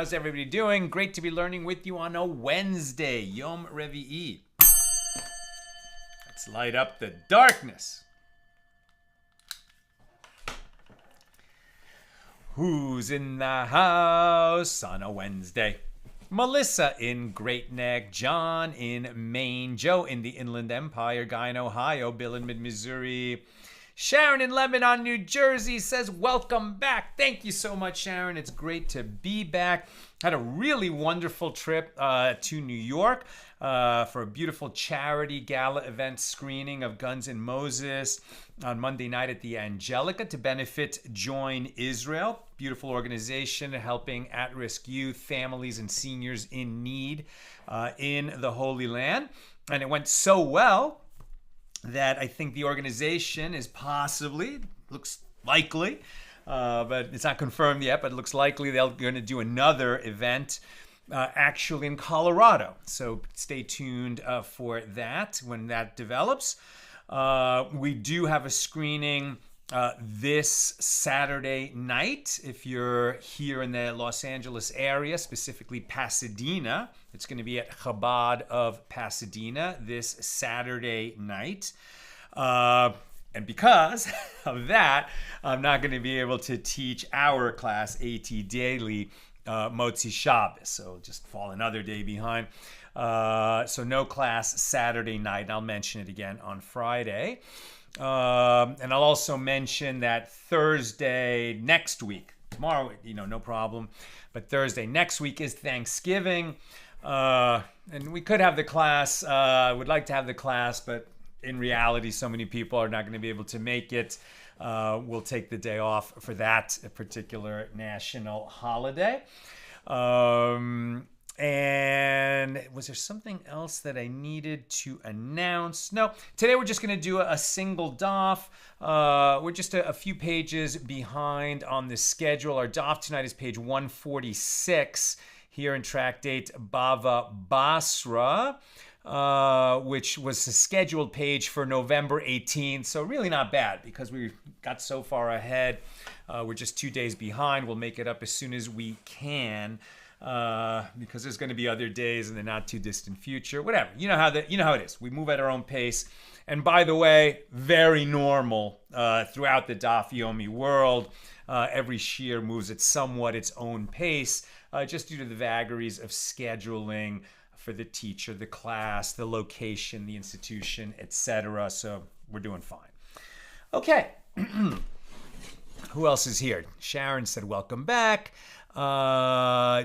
How's everybody doing? Great to be learning with you on a Wednesday, Yom Revi'i. Let's light up the darkness. Who's in the house on a Wednesday? Melissa in Great Neck, John in Maine, Joe in the Inland Empire, Guy in Ohio, Bill in Mid-Missouri. Sharon in Lebanon, New Jersey says, welcome back. Thank you so much, Sharon. It's great to be back. Had a really wonderful trip to New York for a beautiful charity gala event screening of Guns N' Moses on Monday night at the Angelica to benefit Join Israel. Beautiful organization helping at-risk youth, families, and seniors in need in the Holy Land. And it went so well that I think the organization is possibly, looks likely, but it's not confirmed yet, but it looks likely they're going to do another event actually in Colorado. So stay tuned for that when that develops. We do have a screening this Saturday night. If you're here in the Los Angeles area, specifically Pasadena, it's going to be at Chabad of Pasadena this Saturday night. And because of that, I'm not going to be able to teach our class, AT Daily, Motzi Shabbos. So just fall another day behind. So no class Saturday night. I'll mention it again on Friday. And I'll also mention that Thursday next week, tomorrow, no problem, but Thursday next week is Thanksgiving. And we could have the class, would like to have the class, but in reality, so many people are not going to be able to make it. We'll take the day off for that particular national holiday. And was there something else that I needed to announce? No, today we're just going to do a single daf. We're just a few pages behind on the schedule. Our daf tonight is page 146 here in Tractate Bava Basra, which was a scheduled page for November 18th. So really not bad because we got so far ahead. We're just 2 days behind. We'll make it up as soon as we can. Because there's going to be other days in the not too distant future, whatever. You know how it is. We move at our own pace. And by the way, very normal throughout the Daf Yomi world. Every shiur moves at somewhat its own pace, just due to the vagaries of scheduling for the teacher, the class, the location, the institution, etc. So we're doing fine. Okay. Who else is here? Sharon said, welcome back.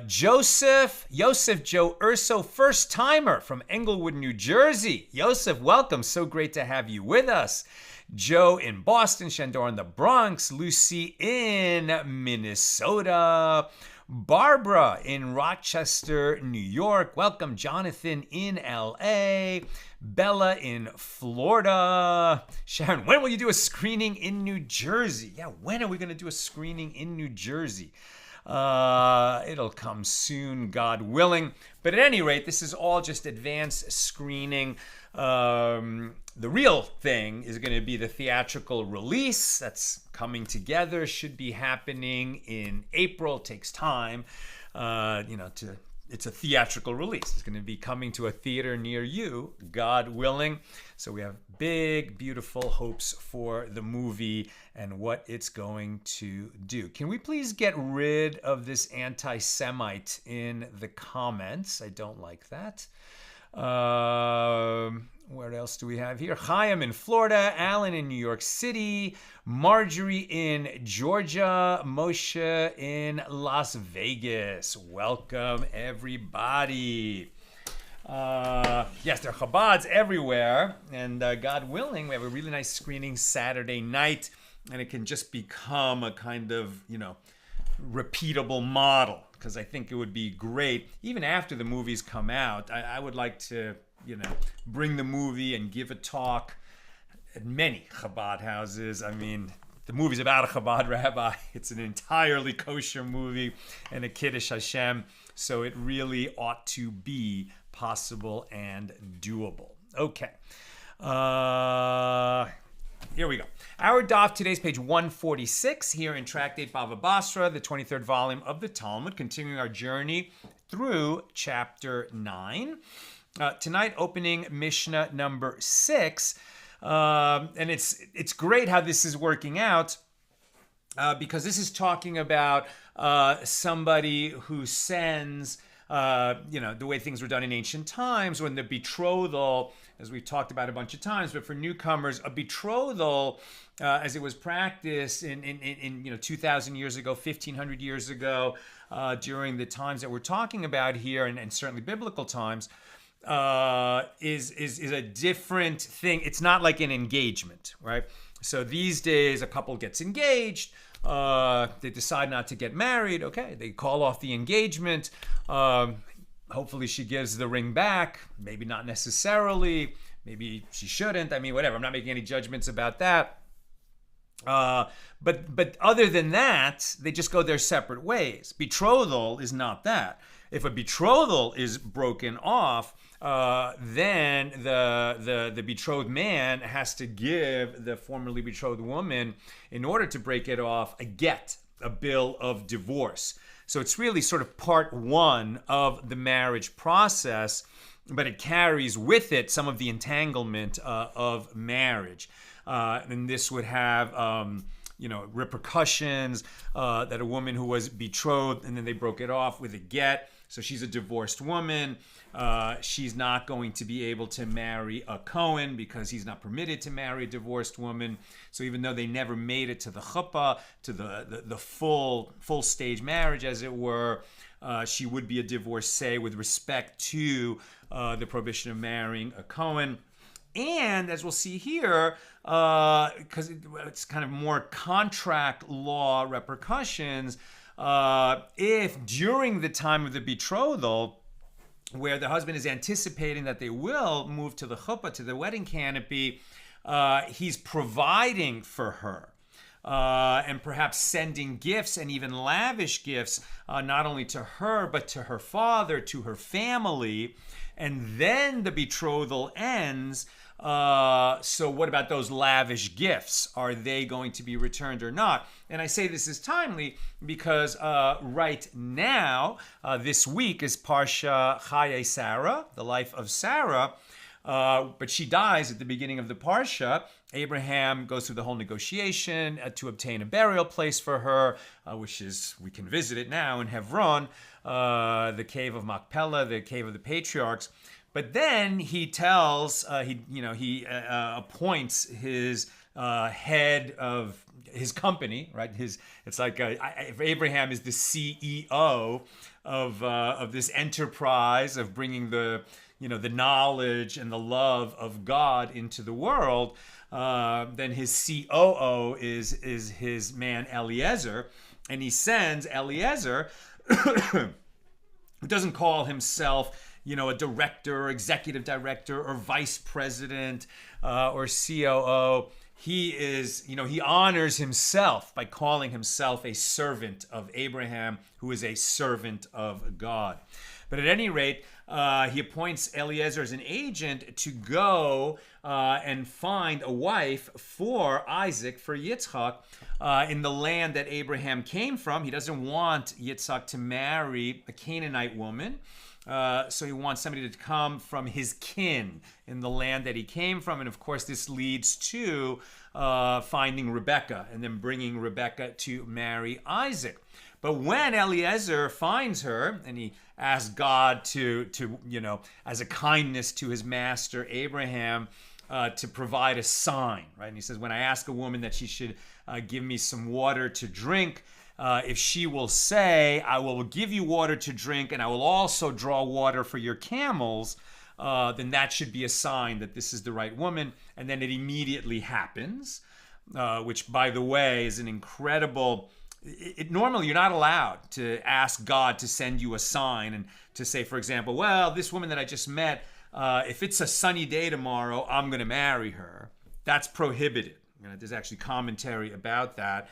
Joseph Joe Urso, first timer from Englewood, New Jersey. Joseph, welcome. So great to have you with us. Joe in Boston, Shandor in the Bronx, Lucy in Minnesota, Barbara in Rochester, New York. Welcome, Jonathan in LA, Bella in Florida. Sharon, when will you do a screening in New Jersey? Yeah, when are we going to do a screening in New Jersey? It'll come soon, God willing. But at any rate, this is all just advanced screening. The real thing is going to be the theatrical release. That's coming together, should be happening in April. It takes time, it's a theatrical release. It's going to be coming to a theater near you, God willing. So we have big, beautiful hopes for the movie and what it's going to do. Can we please get rid of this anti-Semite in the comments? I don't like that. What else do we have here? Chaim in Florida, Alan in New York City, Marjorie in Georgia, Moshe in Las Vegas. Welcome, everybody. Yes, there are Chabads everywhere, and God willing, we have a really nice screening Saturday night, and it can just become a kind of, repeatable model, because I think it would be great, even after the movies come out, I would like to, bring the movie and give a talk at many Chabad houses. I mean, the movie's about a Chabad rabbi. It's an entirely kosher movie and a Kiddush Hashem, so it really ought to be possible and doable. Okay. Here we go. Our daf today is page 146 here in Tractate Bava Basra, the 23rd volume of the Talmud, continuing our journey through chapter 9. Tonight, opening Mishna number 6. And it's great how this is working out because this is talking about somebody who sends, the way things were done in ancient times when the betrothal, as we've talked about a bunch of times, but for newcomers, a betrothal, as it was practiced in 2,000 years ago, 1,500 years ago, during the times that we're talking about here, and certainly biblical times, is a different thing. It's not like an engagement, right? So these days, a couple gets engaged, they decide not to get married. Okay, they call off the engagement. Hopefully she gives the ring back. Maybe not necessarily. Maybe she shouldn't. I mean, whatever. I'm not making any judgments about that. But other than that, they just go their separate ways. Betrothal is not that. If a betrothal is broken off, then the betrothed man has to give the formerly betrothed woman, in order to break it off, a get, a bill of divorce. So it's really sort of part one of the marriage process, but it carries with it some of the entanglement of marriage. And this would have repercussions, that a woman who was betrothed and then they broke it off with a get. So she's a divorced woman. She's not going to be able to marry a Cohen because he's not permitted to marry a divorced woman. So even though they never made it to the chuppah, to the full stage marriage, as it were, she would be a divorcee with respect to the prohibition of marrying a Cohen. And as we'll see here, because it's kind of more contract law repercussions, if during the time of the betrothal, where the husband is anticipating that they will move to the chuppah, to the wedding canopy, he's providing for her, and perhaps sending gifts and even lavish gifts, not only to her, but to her father, to her family, and then the betrothal ends. So what about those lavish gifts? Are they going to be returned or not? And I say this is timely because right now, this week is Parsha Chaye Sarah, the life of Sarah, but she dies at the beginning of the Parsha. Abraham goes through the whole negotiation to obtain a burial place for her, which is, we can visit it now in Hebron, the cave of Machpelah, the cave of the patriarchs. But then he tells, he appoints his head of his company, right? It's like if Abraham is the CEO of this enterprise of bringing the knowledge and the love of God into the world, then his COO is his man Eliezer, and he sends Eliezer, who doesn't call himself a director or executive director or vice president or COO. He is, he honors himself by calling himself a servant of Abraham, who is a servant of God. But at any rate, he appoints Eliezer as an agent to go and find a wife for Isaac, for Yitzchak, in the land that Abraham came from. He doesn't want Yitzchak to marry a Canaanite woman. So he wants somebody to come from his kin in the land that he came from. And of course, this leads to finding Rebekah and then bringing Rebekah to marry Isaac. But when Eliezer finds her, and he asks God to as a kindness to his master Abraham, to provide a sign, right? And he says, when I ask a woman that she should give me some water to drink, if she will say, I will give you water to drink and I will also draw water for your camels, then that should be a sign that this is the right woman. And then it immediately happens, which, by the way, is an incredible... normally, you're not allowed to ask God to send you a sign and to say, for example, well, this woman that I just met, if it's a sunny day tomorrow, I'm going to marry her. That's prohibited. There's actually commentary about that.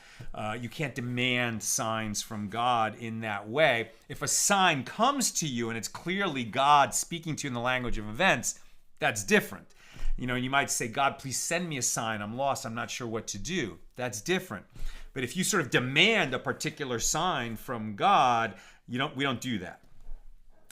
You can't demand signs from God in that way. If a sign comes to you and it's clearly God speaking to you in the language of events, that's different. and you might say, God, please send me a sign. I'm lost. I'm not sure what to do. That's different. But if you sort of demand a particular sign from God, we don't do that.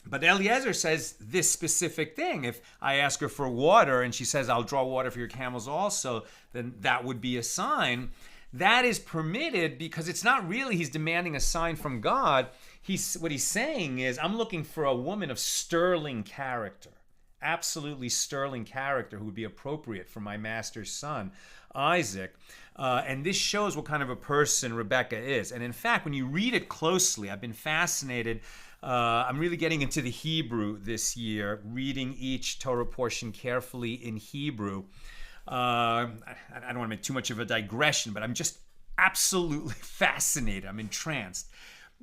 But Eliezer says this specific thing. If I ask her for water and she says, I'll draw water for your camels also, then that would be a sign. That is permitted because it's not really he's demanding a sign from God. What he's saying is, I'm looking for a woman of sterling character, absolutely sterling character who would be appropriate for my master's son, Isaac. And this shows what kind of a person Rebecca is. And in fact, when you read it closely, I've been fascinated. I'm really getting into the Hebrew this year, reading each Torah portion carefully in Hebrew. I don't want to make too much of a digression, but I'm just absolutely fascinated. I'm entranced.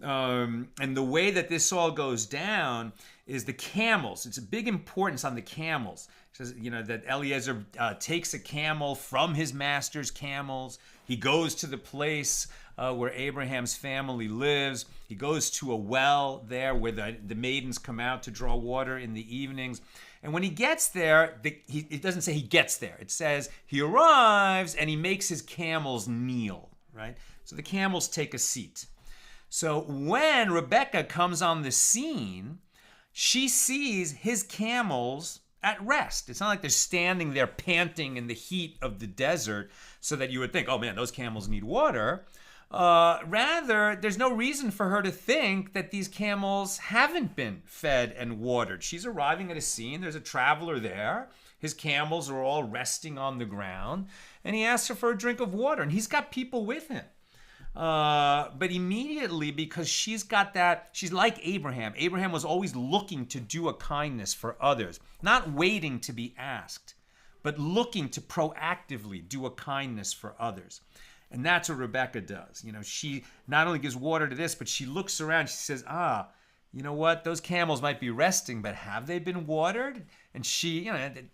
And the way that this all goes down is the camels. It's a big importance on the camels. It says, that Eliezer takes a camel from his master's camels. He goes to the place where Abraham's family lives. He goes to a well there where the maidens come out to draw water in the evenings. And when he gets there, it doesn't say he gets there. It says he arrives and he makes his camels kneel, right? So the camels take a seat. So when Rebecca comes on the scene, she sees his camels at rest. It's not like they're standing there panting in the heat of the desert so that you would think, oh man, those camels need water. Rather, there's no reason for her to think that these camels haven't been fed and watered. She's arriving at a scene. There's a traveler there. His camels are all resting on the ground. And he asks her for a drink of water. And he's got people with him. But immediately, because she's got that, she's like Abraham. Abraham was always looking to do a kindness for others, not waiting to be asked, but looking to proactively do a kindness for others. And that's what Rebecca does. She not only gives water to this, but she looks around. She says, you know what? Those camels might be resting, but have they been watered? And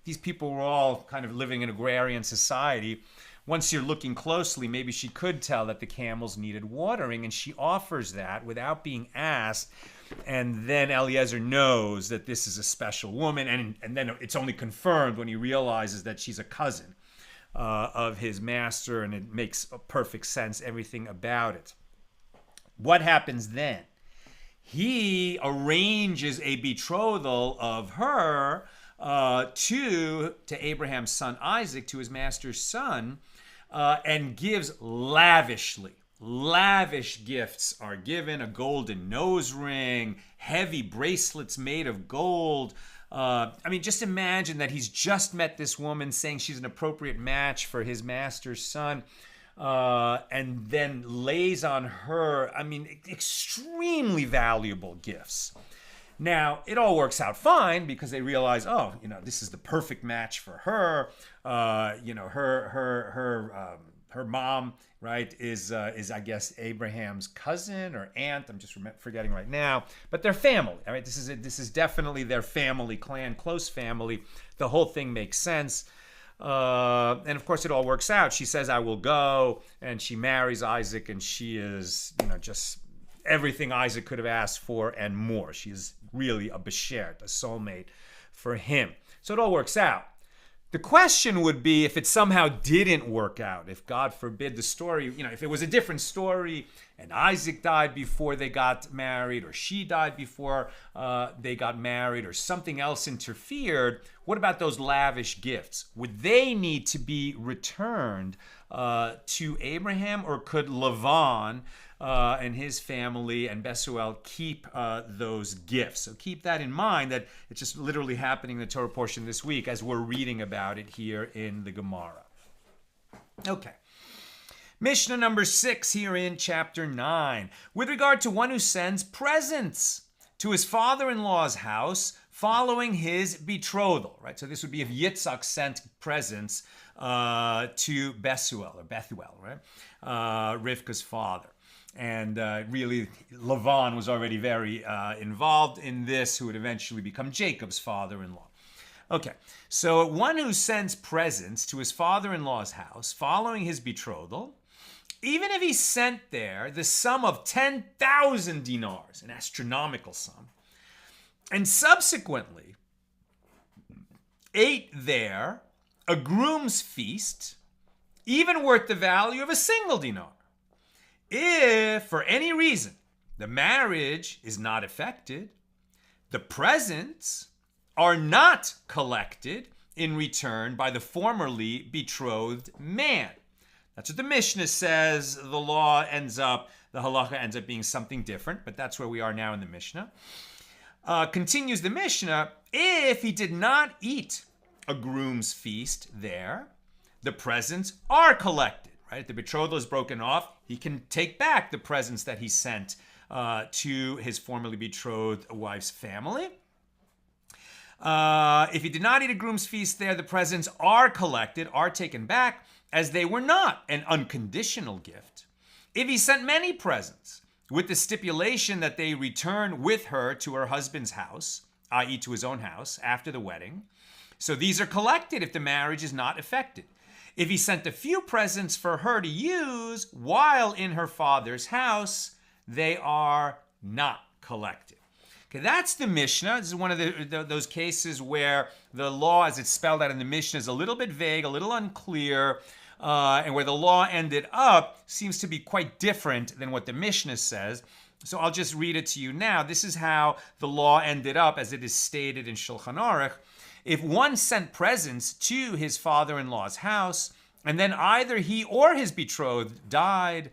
these people were all kind of living in agrarian society. Once you're looking closely, maybe she could tell that the camels needed watering, and she offers that without being asked. And then Eliezer knows that this is a special woman, and then it's only confirmed when he realizes that she's a cousin of his master, and it makes perfect sense, everything about it. What happens then? He arranges a betrothal of her to Abraham's son Isaac, to his master's son, and gives lavishly. Lavish gifts are given: a golden nose ring, heavy bracelets made of gold. Just imagine that he's just met this woman saying she's an appropriate match for his master's son, and then lays on her, extremely valuable gifts. Now, it all works out fine because they realize, this is the perfect match for her. Her mom, right, is I guess Abraham's cousin or aunt. I'm just forgetting right now. But they're family. All right, this is definitely their family clan, close family. The whole thing makes sense. And of course, it all works out. She says, "I will go," and she marries Isaac, and she is, just everything Isaac could have asked for and more. She is really a beshert, a soulmate for him. So it all works out. The question would be if it somehow didn't work out, if God forbid the story, if it was a different story and Isaac died before they got married, or she died before they got married, or something else interfered, what about those lavish gifts? Would they need to be returned to Abraham, or could Lavan and his family and Bethuel keep those gifts? So keep that in mind, that it's just literally happening in the Torah portion this week as we're reading about it here in the Gemara. Okay. Mishna number 6 here in chapter 9. With regard to one who sends presents to his father-in-law's house following his betrothal, right? So this would be if Yitzhak sent presents to Bethuel, right? Rivka's father. And really, Lavan was already very involved in this, who would eventually become Jacob's father-in-law. Okay, so one who sends presents to his father-in-law's house following his betrothal, even if he sent there the sum of 10,000 dinars, an astronomical sum, and subsequently ate there a groom's feast, even worth the value of a single dinar. If, for any reason, the marriage is not effected, the presents are not collected in return by the formerly betrothed man. That's what the Mishna says. The halacha ends up being something different, but that's where we are now in the Mishnah. Continues the Mishnah, if he did not eat a groom's feast there, the presents are collected. Right? If the betrothal is broken off, he can take back the presents that he sent to his formerly betrothed wife's family. If he did not eat a groom's feast there, the presents are collected, are taken back, as they were not an unconditional gift. If he sent many presents, with the stipulation that they return with her to her husband's house, i.e. to his own house, after the wedding, so these are collected if the marriage is not effected. If he sent a few presents for her to use while in her father's house, they are not collected. Okay, that's the Mishnah. This is one of those cases where the law, as it's spelled out in the Mishnah, is a little bit vague, a little unclear, and where the law ended up seems to be quite different than what the Mishnah says. So I'll just read it to you now. This is how the law ended up as it is stated in Shulchan Aruch. If one sent presents to his father-in-law's house, and then either he or his betrothed died,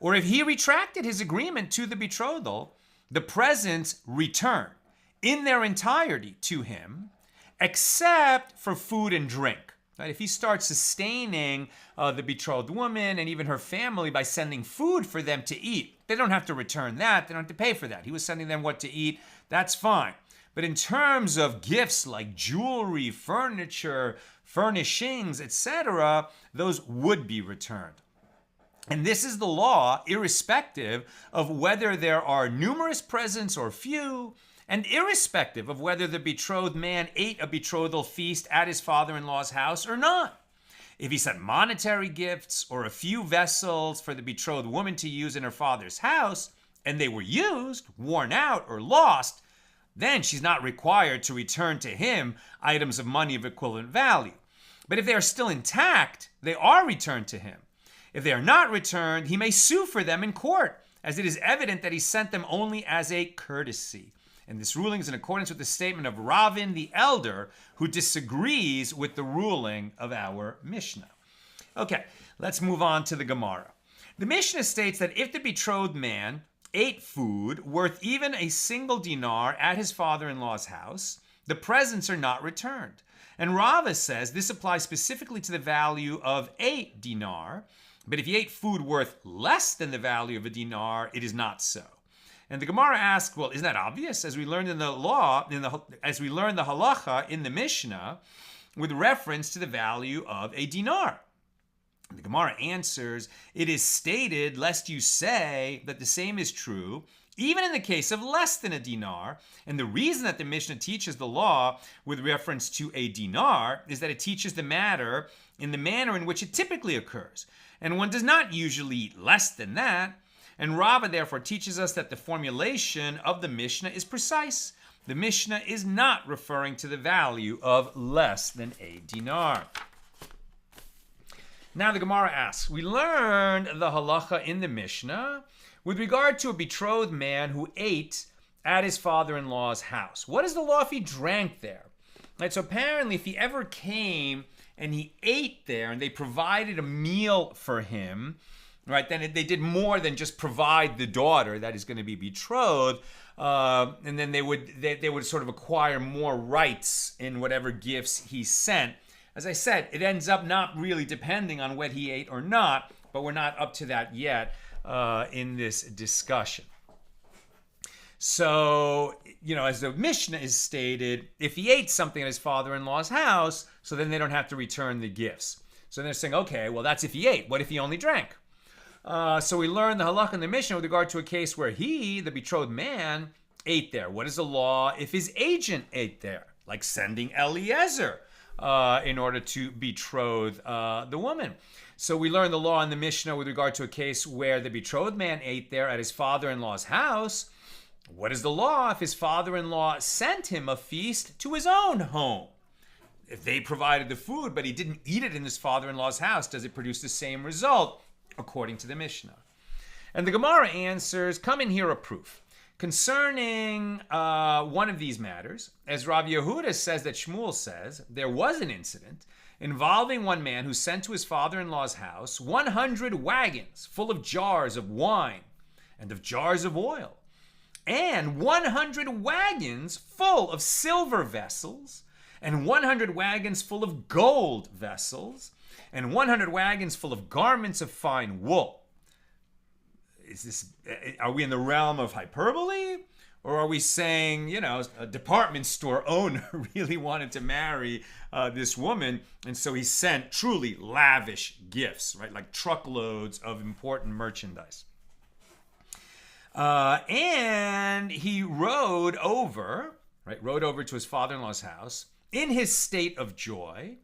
or if he retracted his agreement to the betrothal, the presents return in their entirety to him, except for food and drink. Right? If he starts sustaining the betrothed woman and even her family by sending food for them to eat, they don't have to return that. They don't have to pay for that. He was sending them what to eat. That's fine. But in terms of gifts like jewelry, furniture, furnishings, etc., those would be returned. And this is the law, irrespective of whether there are numerous presents or few, and irrespective of whether the betrothed man ate a betrothal feast at his father-in-law's house or not. If he sent monetary gifts or a few vessels for the betrothed woman to use in her father's house, and they were used, worn out, or lost, then she's not required to return to him items of money of equivalent value. But if they are still intact, they are returned to him. If they are not returned, he may sue for them in court, as it is evident that he sent them only as a courtesy. And this ruling is in accordance with the statement of Ravin the elder, who disagrees with the ruling of our Mishnah. Okay, let's move on to the Gemara. The Mishnah states that if the betrothed man ate food worth even a single dinar at his father-in-law's house, the presents are not returned. And Rava says this applies specifically to the value of a dinar, but if he ate food worth less than the value of a dinar, it is not so. And the Gemara asks, well, isn't that obvious? As we learned in the law, as we learned the halacha in the Mishnah, with reference to the value of a dinar. The Gemara answers, it is stated, lest you say that the same is true, even in the case of less than a dinar. And the reason that the Mishnah teaches the law with reference to a dinar is that it teaches the matter in the manner in which it typically occurs. And one does not usually eat less than that. And Rava therefore teaches us that the formulation of the Mishnah is precise. The Mishnah is not referring to the value of less than a dinar. Now the Gemara asks, we learned the halacha in the Mishnah with regard to a betrothed man who ate at his father-in-law's house. What is the law if he drank there? Right, so apparently if he ever came and he ate there and they provided a meal for him, right, then they did more than just provide the daughter that is going to be betrothed, and then they would sort of acquire more rights in whatever gifts he sent. As I said, it ends up not really depending on what he ate or not, but we're not up to that yet in this discussion. So, as the Mishnah is stated, if he ate something at his father-in-law's house, so then they don't have to return the gifts. So they're saying, okay, well, that's if he ate. What if he only drank? So we learn the halakha in the Mishnah with regard to a case where he, the betrothed man, ate there. What is the law if his agent ate there? Like sending Eliezer in order to betroth the woman. So we learn the law in the Mishnah with regard to a case where the betrothed man ate there at his father-in-law's house. What is the law if his father-in-law sent him a feast to his own home? if they provided the food, but he didn't eat it in his father-in-law's house, does it produce the same result, according to the Mishnah? And the Gemara answers, come and hear a proof. Concerning one of these matters, as Rav Yehuda says that Shmuel says, there was an incident involving one man who sent to his father-in-law's house 100 wagons full of jars of wine and of jars of oil, and 100 wagons full of silver vessels, and 100 wagons full of gold vessels, and 100 wagons full of garments of fine wool. Are we in the realm of hyperbole? Or are we saying, a department store owner really wanted to marry this woman, and so he sent truly lavish gifts, right? Like truckloads of important merchandise. And he rode over to his father-in-law's house in his state of joy,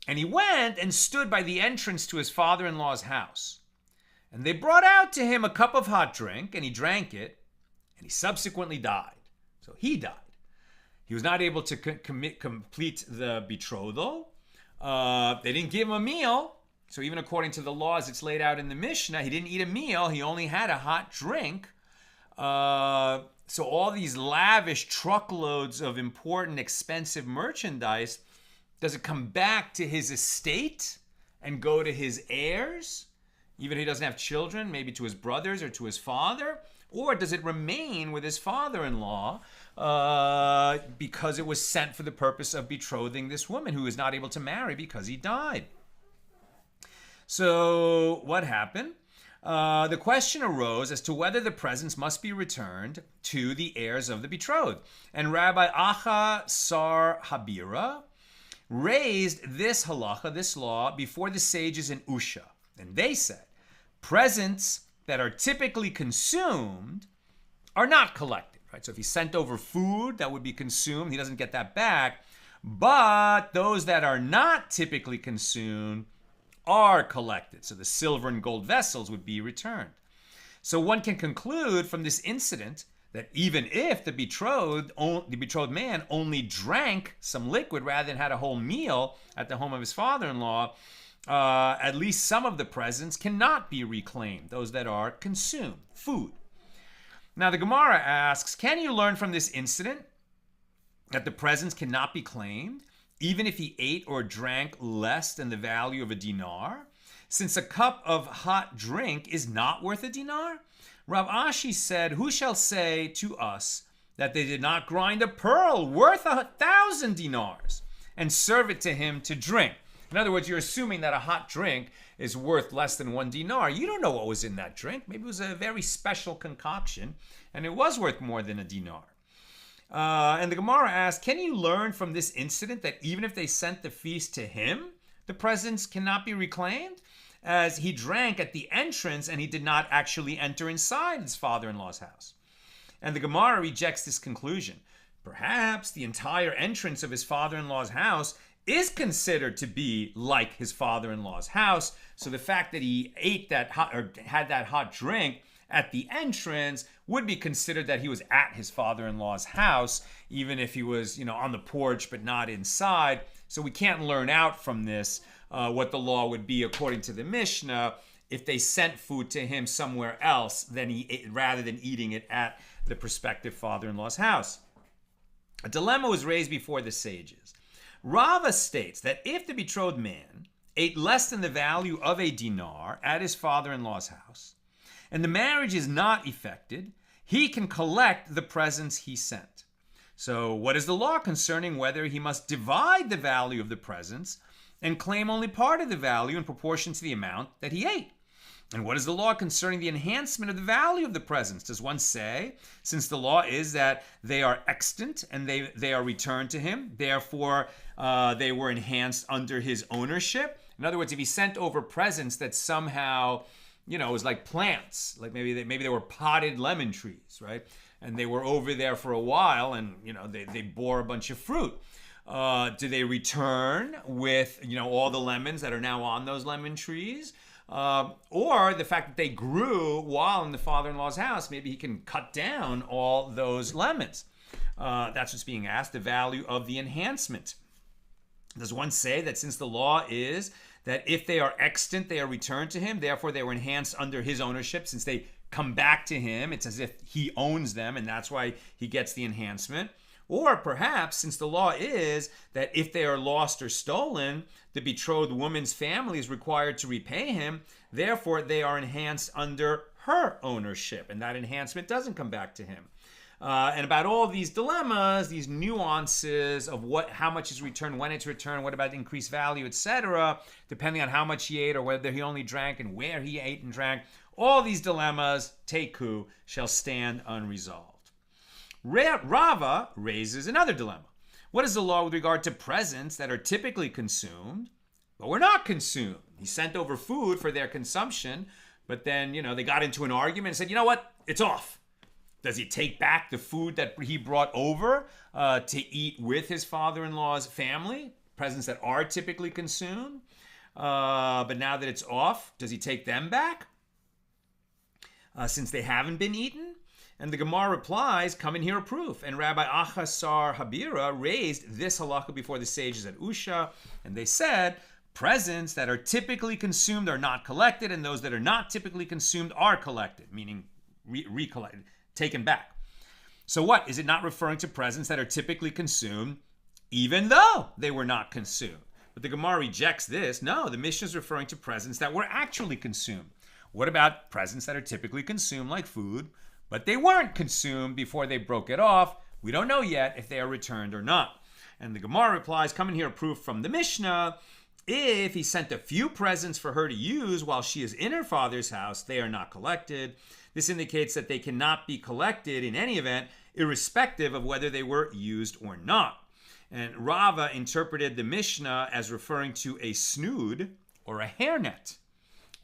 and he went and stood by the entrance to his father-in-law's house. And they brought out to him a cup of hot drink, and he drank it, and he subsequently died. So he died. He was not able to complete the betrothal. They didn't give him a meal. So even according to the laws it's laid out in the Mishnah, he didn't eat a meal. He only had a hot drink. So all these lavish truckloads of important, expensive merchandise, does it come back to his estate and go to his heirs? Even if he doesn't have children, maybe to his brothers or to his father? Or does it remain with his father-in-law because it was sent for the purpose of betrothing this woman who is not able to marry because he died? So what happened? The question arose as to whether the presents must be returned to the heirs of the betrothed. And Rabbi Acha Sar Habira raised this halacha, this law, before the sages in Usha. And they said, presents that are typically consumed are not collected, right? So if he sent over food that would be consumed, he doesn't get that back. But those that are not typically consumed are collected. So the silver and gold vessels would be returned. So one can conclude from this incident that even if the betrothed man only drank some liquid rather than had a whole meal at the home of his father-in-law, at least some of the presents cannot be reclaimed, those that are consumed, food. Now the Gemara asks, can you learn from this incident that the presents cannot be claimed, even if he ate or drank less than the value of a dinar? Since a cup of hot drink is not worth a dinar? Rav Ashi said, who shall say to us that they did not grind a pearl worth 1,000 dinars and serve it to him to drink? In other words, you're assuming that a hot drink is worth less than 1 dinar. You don't know what was in that drink. Maybe it was a very special concoction, and it was worth more than a dinar. And the Gemara asks, can you learn from this incident that even if they sent the feast to him, the presents cannot be reclaimed? As he drank at the entrance and he did not actually enter inside his father-in-law's house. And the Gemara rejects this conclusion. Perhaps the entire entrance of his father-in-law's house is considered to be like his father-in-law's house. So the fact that he ate that hot or had that hot drink at the entrance would be considered that he was at his father-in-law's house, even if he was, on the porch but not inside. So we can't learn out from this what the law would be according to the Mishnah if they sent food to him somewhere else rather than eating it at the prospective father-in-law's house. A dilemma was raised before the sages. Rava states that if the betrothed man ate less than the value of a dinar at his father-in-law's house, and the marriage is not effected, he can collect the presents he sent. So what is the law concerning whether he must divide the value of the presents and claim only part of the value in proportion to the amount that he ate? And what is the law concerning the enhancement of the value of the presents? Does one say, since the law is that they are extant and they are returned to him, therefore they were enhanced under his ownership? In other words, if he sent over presents that somehow, it was like plants, like maybe they were potted lemon trees, right? And they were over there for a while and, they bore a bunch of fruit. Do they return with, all the lemons that are now on those lemon trees? Or the fact that they grew while in the father-in-law's house, maybe he can cut down all those lemons. That's what's being asked, the value of the enhancement. Does one say that since the law is that if they are extant, they are returned to him, therefore they were enhanced under his ownership, since they come back to him, it's as if he owns them, and that's why he gets the enhancement? Or perhaps, since the law is that if they are lost or stolen, the betrothed woman's family is required to repay him, therefore they are enhanced under her ownership, and that enhancement doesn't come back to him. And about all these dilemmas, these nuances of how much is returned, when it's returned, what about increased value, etc., depending on how much he ate or whether he only drank and where he ate and drank, all these dilemmas, teku, shall stand unresolved. Rava raises another dilemma. What is the law with regard to presents that are typically consumed but were not consumed? He sent over food for their consumption, but then, they got into an argument and said, you know what, it's off. Does he take back the food that he brought over to eat with his father-in-law's family? Presents that are typically consumed. But now that it's off, does he take them back? Since they haven't been eaten? And the Gemara replies, come and hear a proof. And Rabbi Achasar Habira raised this halakha before the sages at Usha. And they said, presents that are typically consumed are not collected, and those that are not typically consumed are collected, meaning recollected. Taken back. So what? Is it not referring to presents that are typically consumed even though they were not consumed? But the Gemara rejects this. No, the Mishna is referring to presents that were actually consumed. What about presents that are typically consumed like food, but they weren't consumed before they broke it off? We don't know yet if they are returned or not. And the Gemara replies, come and hear a proof from the Mishnah. If he sent a few presents for her to use while she is in her father's house, they are not collected. This indicates that they cannot be collected in any event, irrespective of whether they were used or not. And Rava interpreted the Mishnah as referring to a snood or a hairnet,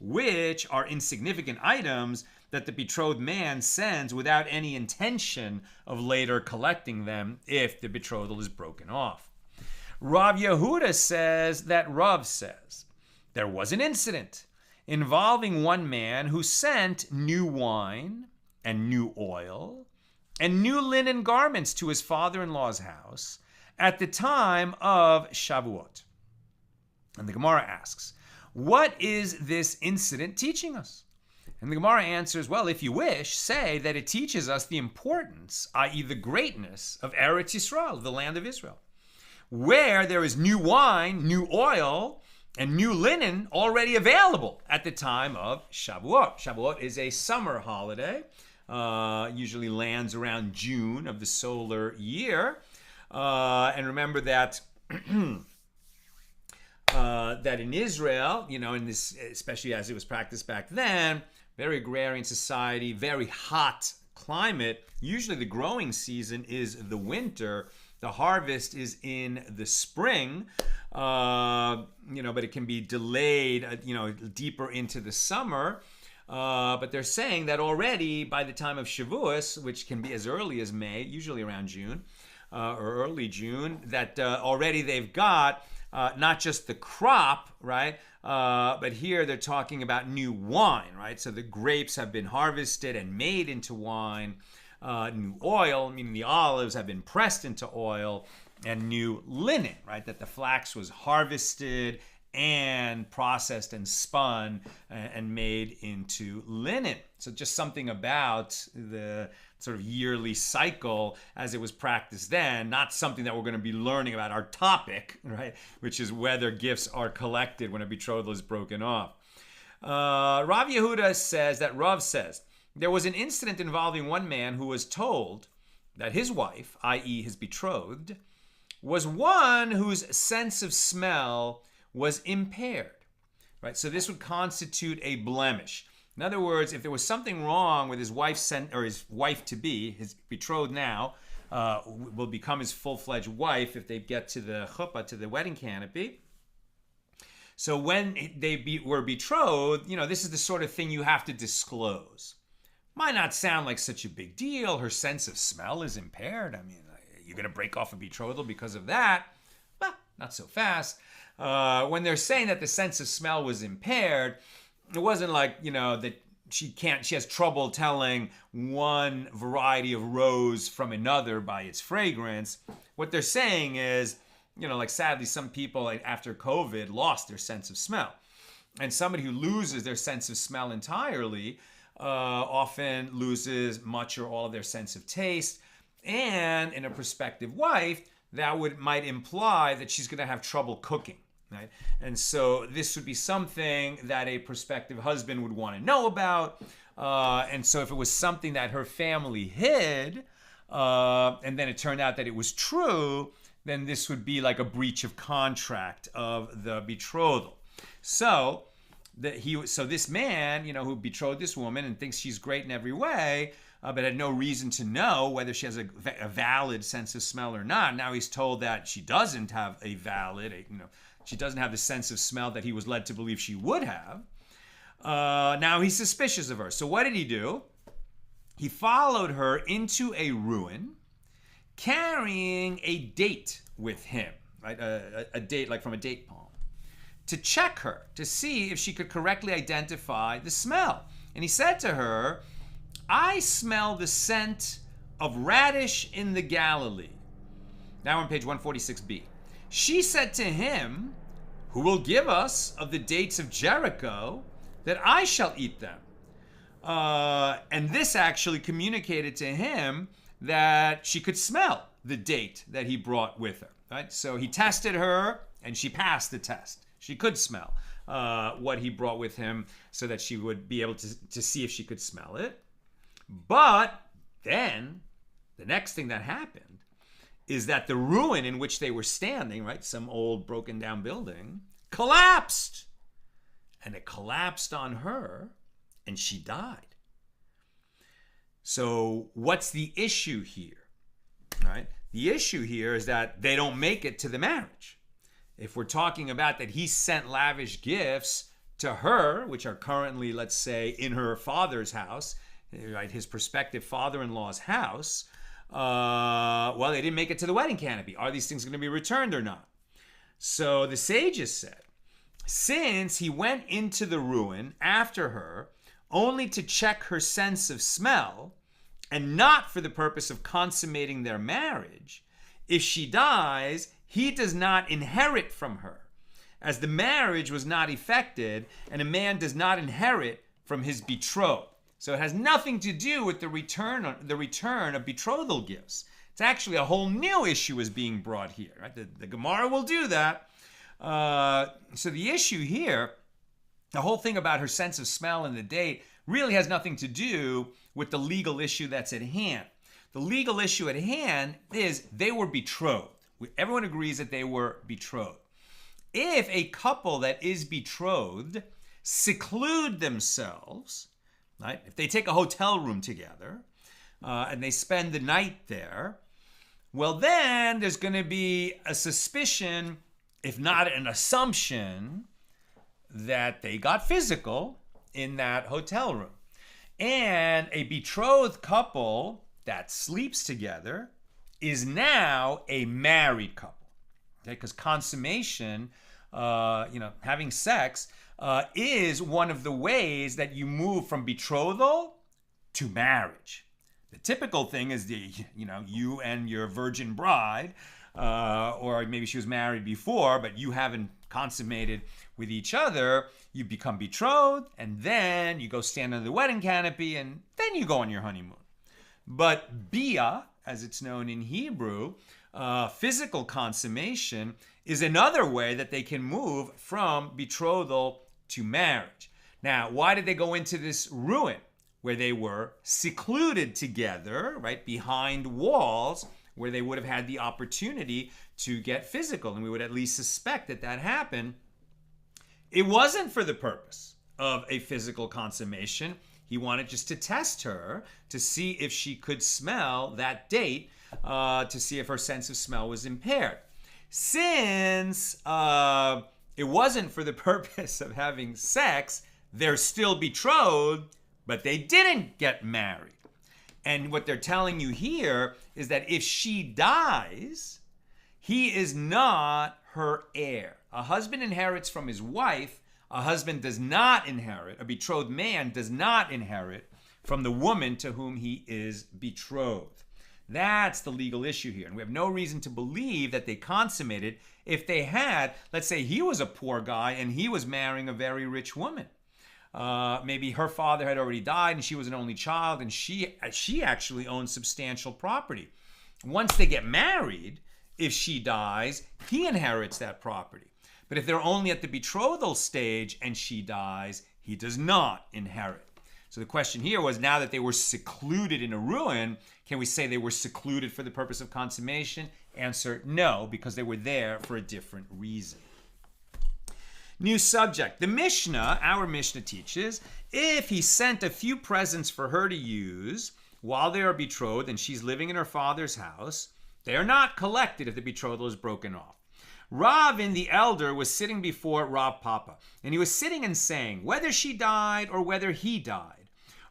which are insignificant items that the betrothed man sends without any intention of later collecting them if the betrothal is broken off. Rav Yehuda says that Rav says there was an incident involving one man who sent new wine and new oil and new linen garments to his father-in-law's house at the time of Shavuot. And the Gemara asks, what is this incident teaching us? And the Gemara answers, well, if you wish, say that it teaches us the importance, i.e. the greatness of Eretz Yisrael, the land of Israel, where there is new wine, new oil, and new linen already available at the time of Shavuot. Shavuot is a summer holiday, usually lands around June of the solar year. And remember that that in Israel, in this, especially as it was practiced back then, very agrarian society, very hot climate. Usually the growing season is the winter. The harvest is in the spring, but it can be delayed, deeper into the summer. But they're saying that already by the time of Shavuot, which can be as early as May, usually around June or early June, that already they've got not just the crop, right? But here they're talking about new wine, right? So the grapes have been harvested and made into wine. New oil, meaning the olives have been pressed into oil, and new linen, right? That the flax was harvested and processed and spun and made into linen. So just something about the sort of yearly cycle as it was practiced then, not something that we're going to be learning about our topic, right? Which is whether gifts are collected when a betrothal is broken off. Rav Yehuda says that Rav says, there was an incident involving one man who was told that his wife, i.e. his betrothed, was one whose sense of smell was impaired, right? So this would constitute a blemish. In other words, if there was something wrong with his his wife-to-be, his betrothed now, will become his full-fledged wife if they get to the chuppah, to the wedding canopy. So when they were betrothed, this is the sort of thing you have to disclose. Might not sound like such a big deal. Her sense of smell is impaired. I mean, you're going to break off a betrothal because of that? Well, not so fast. When they're saying that the sense of smell was impaired, it wasn't like, that she has trouble telling one variety of rose from another by its fragrance. What they're saying is like sadly, some people like after COVID lost their sense of smell. And somebody who loses their sense of smell entirely often loses much or all of their sense of taste. And in a prospective wife, that might imply that she's going to have trouble cooking, right? And so this would be something that a prospective husband would want to know about. And so if it was something that her family hid, and then it turned out that it was true, then this would be like a breach of contract of the betrothal. So this man, who betrothed this woman and thinks she's great in every way, but had no reason to know whether she has a valid sense of smell or not. Now he's told that she doesn't have she doesn't have the sense of smell that he was led to believe she would have. Now he's suspicious of her. So what did he do? He followed her into a ruin, carrying a date with him, right? A date like from a date palm, to check her, to see if she could correctly identify the smell. And he said to her, "I smell the scent of radish in the Galilee." Now on page 146b. She said to him, "Who will give us of the dates of Jericho, that I shall eat them?" And this actually communicated to him that she could smell the date that he brought with her, right? So he tested her, and she passed the test. She could smell what he brought with him so that she would be able to see if she could smell it. But then the next thing that happened is that the ruin in which they were standing, right, some old broken down building, collapsed. And it collapsed on her, and she died. So what's the issue here, right? The issue here is that they don't make it to the marriage. If we're talking about that he sent lavish gifts to her, which are currently, let's say, in her father's house, right, his prospective father-in-law's house, well, they didn't make it to the wedding canopy. Are these things going to be returned or not? So the sages said, since he went into the ruin after her only to check her sense of smell and not for the purpose of consummating their marriage, if she dies, he does not inherit from her, as the marriage was not effected, and a man does not inherit from his betrothed. So it has nothing to do with the return of betrothal gifts. It's actually a whole new issue is being brought here. Right? The Gemara will do that. So the issue here, the whole thing about her sense of smell and the date, really has nothing to do with the legal issue that's at hand. The legal issue at hand is they were betrothed. Everyone agrees that they were betrothed. If a couple that is betrothed seclude themselves, right? If they take a hotel room together and they spend the night there, well, then there's going to be a suspicion, if not an assumption, that they got physical in that hotel room. And a betrothed couple that sleeps together is now a married couple, okay? Because consummation, having sex, is one of the ways that you move from betrothal to marriage. The typical thing is you and your virgin bride, or maybe she was married before, but you haven't consummated with each other. You become betrothed, and then you go stand under the wedding canopy, and then you go on your honeymoon. But bia, as it's known in Hebrew, physical consummation is another way that they can move from betrothal to marriage. Now, why did they go into this ruin where they were secluded together, right, behind walls, where they would have had the opportunity to get physical? And we would at least suspect that that happened. It wasn't for the purpose of a physical consummation. He wanted just to test her to see if she could smell that date, to see if her sense of smell was impaired. Since it wasn't for the purpose of having sex, they're still betrothed, but they didn't get married. And what they're telling you here is that if she dies, he is not her heir. A husband inherits from his wife. A husband does not inherit, a betrothed man does not inherit from the woman to whom he is betrothed. That's the legal issue here. And we have no reason to believe that they consummated if they had, let's say he was a poor guy and he was marrying a very rich woman. Maybe her father had already died and she was an only child and she actually owns substantial property. Once they get married, if she dies, he inherits that property. But if they're only at the betrothal stage and she dies, he does not inherit. So the question here was, now that they were secluded in a ruin, can we say they were secluded for the purpose of consummation? Answer, no, because they were there for a different reason. New subject. The Mishna, our Mishna teaches, if he sent a few presents for her to use while they are betrothed and she's living in her father's house, they are not collected if the betrothal is broken off. Ravin the elder was sitting before Rav Papa, and he was sitting and saying, whether she died or whether he died,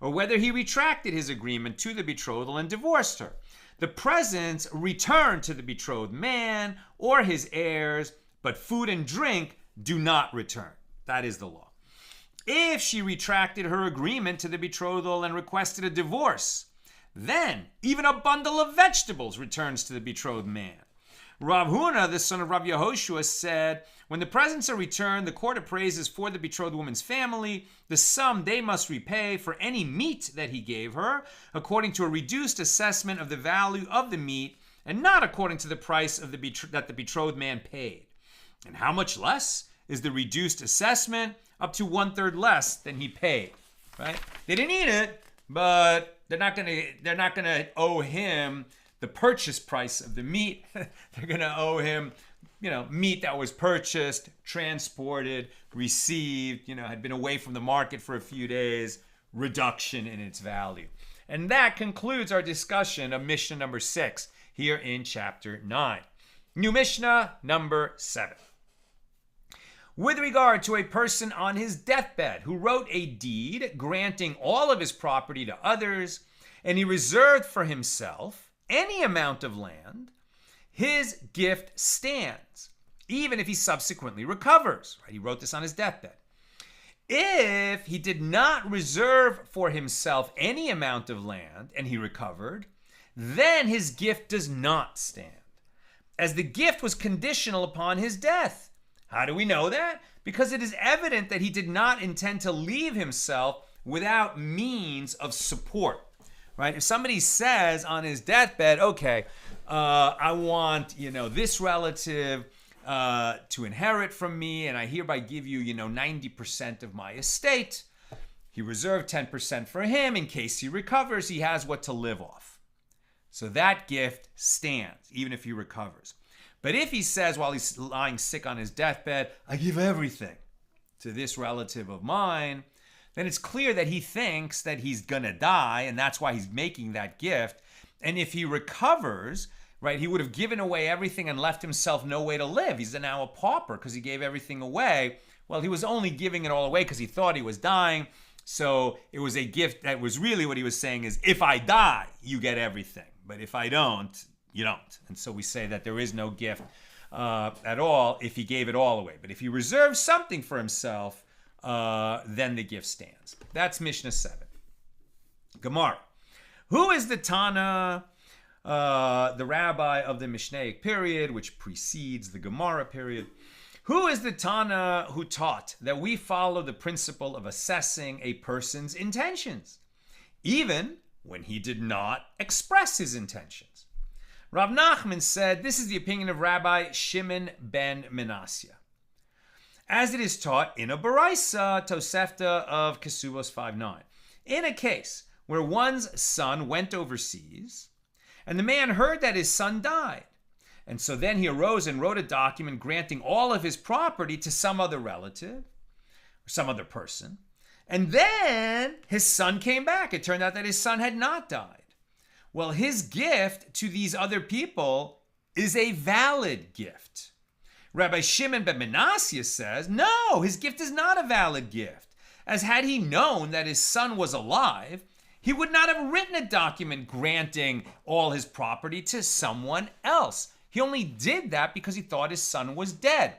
or whether he retracted his agreement to the betrothal and divorced her, the presents returned to the betrothed man or his heirs, but food and drink do not return. That is the law. If she retracted her agreement to the betrothal and requested a divorce, then even a bundle of vegetables returns to the betrothed man. Rav Huna, the son of Rav Yehoshua, said, when the presents are returned, the court appraises for the betrothed woman's family the sum they must repay for any meat that he gave her, according to a reduced assessment of the value of the meat, and not according to the price of that the betrothed man paid. And how much less is the reduced assessment? Up to 1/3 less than he paid. Right? They didn't eat it, but they're not gonna owe him the purchase price of the meat. They're gonna owe him, meat that was purchased, transported, received, had been away from the market for a few days, reduction in its value. And that concludes our discussion of Mishnah number 6 here in chapter 9. New Mishnah number 7. With regard to a person on his deathbed who wrote a deed granting all of his property to others, and he reserved for himself any amount of land, his gift stands, even if he subsequently recovers. Right? He wrote this on his deathbed. If he did not reserve for himself any amount of land and he recovered, then his gift does not stand, as the gift was conditional upon his death. How do we know that? Because it is evident that he did not intend to leave himself without means of support. Right? If somebody says on his deathbed, okay, I want, this relative to inherit from me, and I hereby give you, 90% of my estate. He reserved 10% for him. In case he recovers, he has what to live off. So that gift stands, even if he recovers. But if he says while he's lying sick on his deathbed, I give everything to this relative of mine, then it's clear that he thinks that he's gonna die, and that's why he's making that gift. And if he recovers, right, he would have given away everything and left himself no way to live. He's now a pauper because he gave everything away. Well, he was only giving it all away because he thought he was dying. So it was a gift that was really what he was saying is, if I die, you get everything. But if I don't, you don't. And so we say that there is no gift at all if he gave it all away. But if he reserves something for himself, then the gift stands. That's Mishnah 7. Gemara. Who is the Tana, the rabbi of the Mishnaic period, which precedes the Gemara period? Who is the Tana who taught that we follow the principle of assessing a person's intentions, even when he did not express his intentions? Rav Nachman said this is the opinion of Rabbi Shimon ben Manasseh, as it is taught in a Baraisa Tosefta of Kesubos 5:9. In a case where one's son went overseas, and the man heard that his son died, and so then he arose and wrote a document granting all of his property to some other relative, or some other person, and then his son came back. It turned out that his son had not died. Well, his gift to these other people is a valid gift. Rabbi Shimon ben Manasseh says, no, his gift is not a valid gift, as had he known that his son was alive, he would not have written a document granting all his property to someone else. He only did that because he thought his son was dead.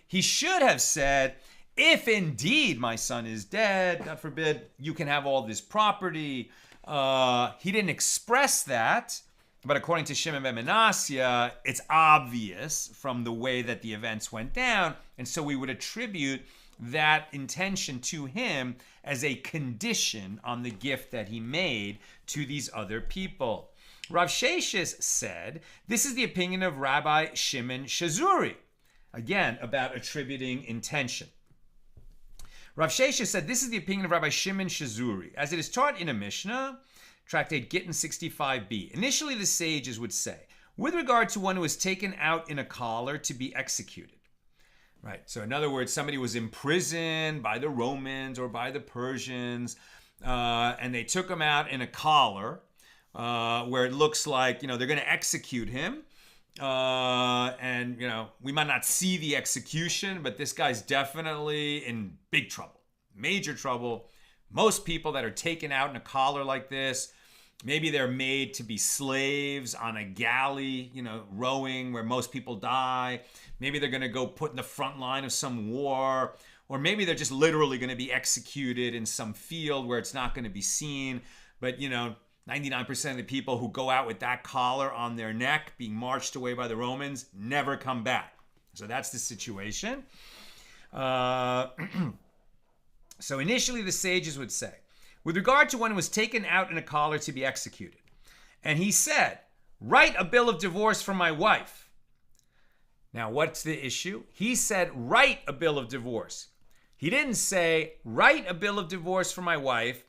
He should have said, if indeed my son is dead, God forbid, you can have all this property. He didn't express that, But according to Shimon ben Manasseh, it's obvious from the way that the events went down, and so we would attribute that intention to him as a condition on the gift that he made to these other people. Rav Sheshes said, this is the opinion of Rabbi Shimon Shazuri, again, about attributing intention. Rav Sheshes said, this is the opinion of Rabbi Shimon Shazuri, as it is taught in a Mishna, Tractate Gittin 65b. Initially, the sages would say, with regard to one who was taken out in a collar to be executed. Right. So in other words, somebody was imprisoned by the Romans or by the Persians, and they took him out in a collar where it looks like, they're going to execute him. And, we might not see the execution, but this guy's definitely in big trouble, major trouble. Most people that are taken out in a collar like this, maybe they're made to be slaves on a galley, rowing where most people die. Maybe they're going to go put in the front line of some war, or maybe they're just literally going to be executed in some field where it's not going to be seen. But, 99% of the people who go out with that collar on their neck being marched away by the Romans never come back. So that's the situation. So initially the sages would say, with regard to one who was taken out in a collar to be executed, and he said, write a bill of divorce for my wife. Now, what's the issue? He said, write a bill of divorce. He didn't say, write a bill of divorce for my wife